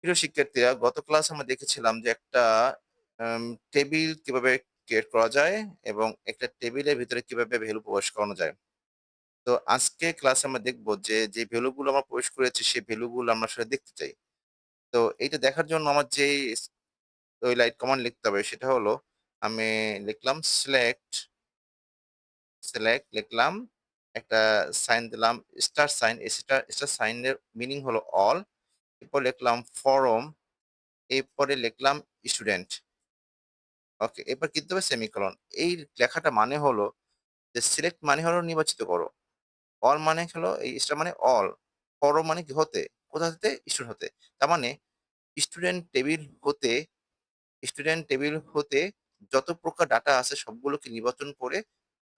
প্রিয় শিক্ষার্থীরা, গত ক্লাসে আমরা দেখেছিলাম যে একটা আম টেবিল কিভাবে ক্রিয়েট করা যায় এবং একটা টেবিলের ভিতরে কিভাবে ভ্যালু প্রকাশ করানো যায়। তো আজকে ক্লাসে আমরা দেখব যে ভ্যালু গুলো আমরা প্রবেশ করেছি সেই ভ্যালু গুলো আমরা আসলে দেখতে চাই। তো এইটা দেখার জন্য আমার যেই ওই লাইট কমান্ড লিখতে হবে সেটা হলো আমি লিখলাম সিলেক্ট লিখলাম, একটা সাইন দিলাম স্টার সাইন। এই স্টার সাইনের মিনিং হলো অল। এরপর লিখলাম ফরম, এরপরে লিখলাম স্টুডেন্ট। ওকে, এবার কি দিতে হবে? সেমিকোলন। এই লেখাটা মানে হলো যে সিলেক্ট মানে হলো নির্বাচিত করো। অল মানে হলো এই স্টার মানে অল। করো মানে কি হতে। কোথা হতে? স্টুডেন্ট হতে। তার মানে স্টুডেন্ট টেবিল হতে স্টুডেন্ট টেবিল হতে যত প্রকার ডাটা আছে সবগুলোকে নির্বাচন করে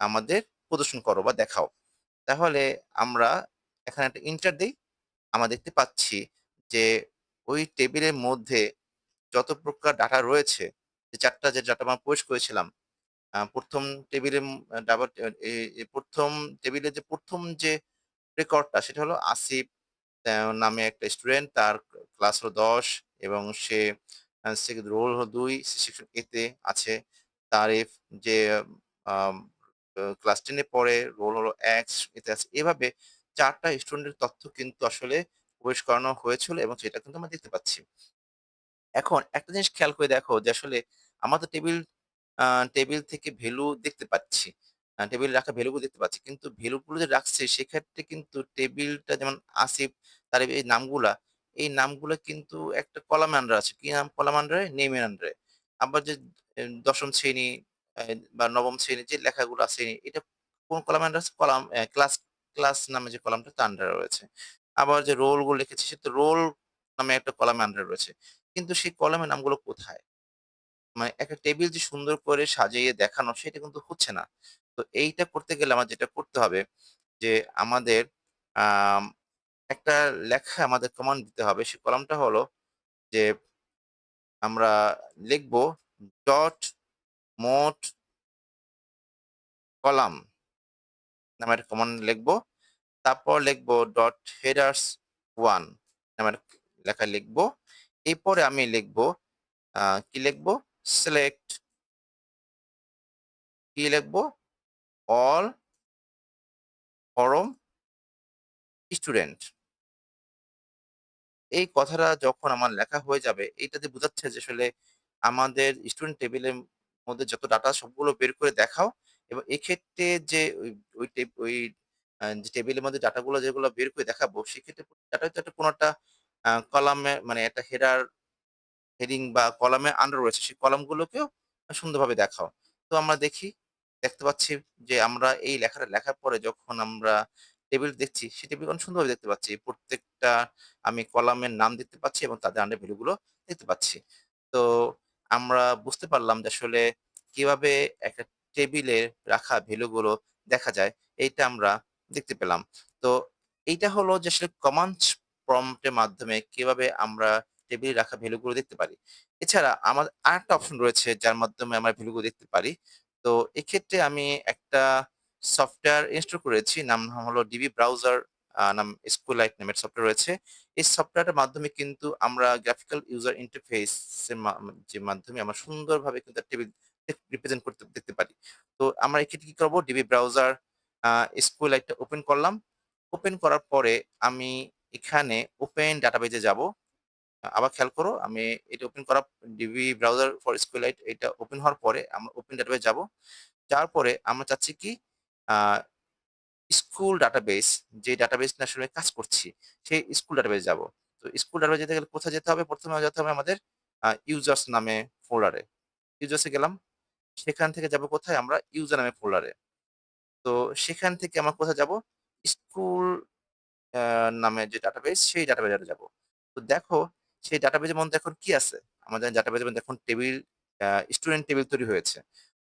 আমাদের প্রদর্শন করো বা দেখাও। তাহলে আমরা এখানে একটা এন্টার দেই। আমরা দেখতে পাচ্ছি যে ওই টেবিলের মধ্যে যত প্রকার ডাটা রয়েছে, যে ৪ টা যে ডাটা আমরা প্রবেশ করেছিলাম ১ম টেবিলে ডাবল এ এ ১ম টেবিলে যে ১ম যে রেকর্ডটা সেটা হলো আসিফ নামে একটা স্টুডেন্ট। তার ক্লাস হলো ১০ এবং সে রোল হলো ২, সে সেকশন A তে আছে। তারিফ যে আম ক্লাস 10 এ পড়ে, রোল হলো X এতে আছে। এভাবে ৪ টা স্টুডেন্টের তথ্য কিন্তু আসলে প্রবেশ করানো হয়েছিল এবং সেটা কিন্তু আমরা দেখতে পাচ্ছি। এখন একটা জিনিস খেয়াল করে দেখো যে আসলে আমরা তো আ টেবিল থেকে ভ্যালু দেখতে পাচ্ছি। টেবিলে রাখা ভ্যালু গুলো দেখতে পাচ্ছি। কিন্তু ভ্যালু গুলো যে রাখছে সেক্ষেত্রে কিন্তু টেবিলটা যেমন আসিফ, তার এই নামগুলা, এই নামগুলা কিন্তু একটা কলাম এর আন্ডারে আছে। কি নাম কলাম আন্ডারে? নেম এর আন্ডারে। আবার যে ১ম শ্রেণী বা ৯ম শ্রেণীর যে লেখাগুলো আছে এটা কোন কলাম এর আন্ডারে আছে? কলাম ক্লাস নামে যে কলামটা তার আন্ডারে রয়েছে। আবার যে রোল গুলো লিখেছি সে তো রোল নামে একটা কলামের আন্ডারে রয়েছে। কিন্তু সেই কলামের নামগুলো কোথায়? মানে একটা টেবিল যে সুন্দর করে সাজিয়ে দেখানো সেটা কিন্তু হচ্ছে না। তো এইটা করতে গেলে আমার যেটা করতে হবে যে আমাদের আম একটা লেখা আমাদের কমান্ড দিতে হবে। সেই কলামটা হলো যে আমরা লিখব ডট মোট কলাম নামে একটা কমান্ড লিখব। তারপর লিখব ডট হেডার্স 1 নামের লেখা লিখব। এরপরে আমি লিখব কি লিখব? সিলেক্ট কি লিখব? All form student. এই কথাটা যখন আমার লেখা হয়ে যাবে, এইটাতে বোঝাচ্ছে যে আসলে আমাদের স্টুডেন্ট টেবিলের মধ্যে যত ডাটা সবগুলো বের করে দেখাও এবং এক্ষেত্রে যে ওই যে টেবিলের মধ্যে ডাটাগুলো যেগুলো বের করে দেখাবো, সেক্ষেত্রে ডাটা যাতে কোনো একটা কলামে মানে একটা হেডিং বা কলামের আন্ডার রয়েছে, সেই কলামগুলোকেও সুন্দরভাবে দেখাও। তো আমরা দেখতে পাচ্ছি যে আমরা এই লেখাটা লেখার পরে যখন আমরা টেবিল দেখছি, সেই টেবিলগুলো অনেক সুন্দরভাবে দেখতে পাচ্ছি। প্রত্যেকটা আমি কলামের নাম দেখতে পাচ্ছি এবং তাদের আন্ডার ভ্যালু গুলো দেখতে পাচ্ছি। তো আমরা বুঝতে পারলাম যে আসলে কিভাবে একটা টেবিলে রাখা ভ্যালু গুলো দেখা যায়, এইটা আমরা দেখতে পেলাম। তো এইটা হলো যে আসলে কমান্ড প্রম্পট এর মাধ্যমে কিভাবে আমরা টেবিলে রাখা ভ্যালু গুলো দেখতে পারি। এছাড়া আমার আরেকটা অপশন রয়েছে যার মাধ্যমে আমরা ভ্যালু গুলো দেখতে পারি। তো এক্ষেত্রে আমি একটা সফটওয়্যার ইনস্টল করেছি। নাম হলো ডিবি ব্রাউজার নাম SQLite নামের সফটওয়্যার রয়েছে। এই সফটওয়্যারটার মাধ্যমে কিন্তু আমরা গ্রাফিক্যাল ইউজার ইন্টারফেস এর যে মাধ্যমে আমরা সুন্দরভাবে কিন্তু টেবিল রিপ্রেজেন্ট করতে দেখতে পারি। তো আমরা এক্ষেত্রে কি করব? ডিবি ব্রাউজার আ SQLite টা ওপেন করলাম। ওপেন করার পরে আমি এখানে ওপেন ডাটাবেজ এ যাব। আবার খেয়াল করো আমি এটা ওপেন করা ডিবি ব্রাউজার ফর SQLite এটা ওপেন হওয়ার পরে আমরা ওপেন ডাটাবেজ যাব। যাওয়ার পরে আমরা চাচ্ছি কি আ স্কুল ডাটাবেস যে ডাটাবেস নিয়ে আসলে কাজ করছি, সেই স্কুল ডাটাবেস যাব। তো স্কুল ডাটাবেস যেতে গেলে কোথায় যেতে হবে? ১ম এ যেতে হবে আমাদের ইউজার্স নামে ফোল্ডারে। ইউজার্স এ গেলাম। সেখান থেকে যাব কোথায়? আমরা ইউজার নামে ফোল্ডারে। তো সেখান থেকে আমরা কোথায় যাব? স্কুল আ নামে যে ডাটাবেস সেই ডাটাবেজে যাব। তো দেখো সেই ডাটাবেজের মধ্যে এখন কি আছে? আমাদের ডাটাবেজের মধ্যে এখন টেবিল আ স্টুডেন্ট টেবিল তৈরি হয়েছে।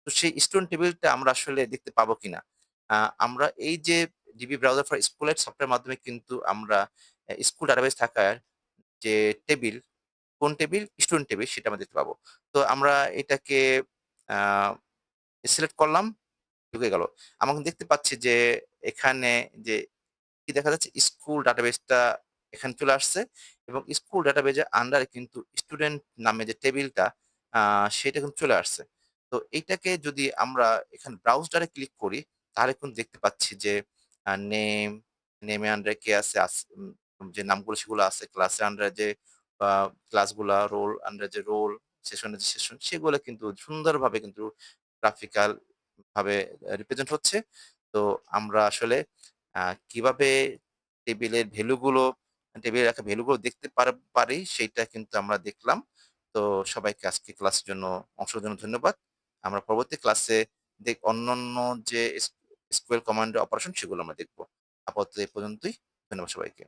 তো সেই স্টুডেন্ট টেবিলটা আমরা আসলে দেখতে পাবো কিনা? আ আমরা এই যে ডিবি ব্রাউজার ফর স্কুলের সফটওয়্যার মাধ্যমে কিন্তু আমরা স্কুল ডাটাবেজ থাকার যে টেবিল, কোন টেবিল? স্টুডেন্ট টেবিল সেটা আমরা দেখতে পাবো। তো আমরা এটাকে আ সিলেক্ট করলাম, ঢুকে গেল। আমরা এখন দেখতে পাচ্ছি যে এখানে যে কি দেখা যাচ্ছে? স্কুল ডাটাবেসটা এখানে চলে আসছে এবং স্কুল ডাটাবেজের আন্ডারে কিন্তু স্টুডেন্ট নামে যে টেবিলটা আ সেটা কিন্তু চলে আসছে। তো এইটাকে যদি আমরা এখানে ব্রাউজারে ক্লিক করি, তাহলে কিন্তু দেখতে পাচ্ছি যে নেম, নেমের আন্ডারে কে আছে, যে নামগুলো সেগুলো আছে। ক্লাসের আন্ডারে যে আ ক্লাসগুলা, রোল আন্ডারে যে রোল, সেশনের যে সেশন, সেগুলো কিন্তু সুন্দরভাবে কিন্তু গ্রাফিক্যাল ভাবে রিপ্রেজেন্ট হচ্ছে। তো আমরা আসলে আ কিভাবে টেবিলের ভ্যালুগুলো টেবিলে রাখা ভ্যালুগুলো দেখতে পারি সেইটা কিন্তু আমরা দেখলাম। তো সবাইকে আজকে ক্লাসের জন্য অংশের জন্য ধন্যবাদ। আমরা পরবর্তী ক্লাসে অন্যান্য যে SQL কমান্ড অপারেশন সেগুলো আমরা দেখব। আপাতত এ পর্যন্তই। ধন্যবাদ সবাইকে।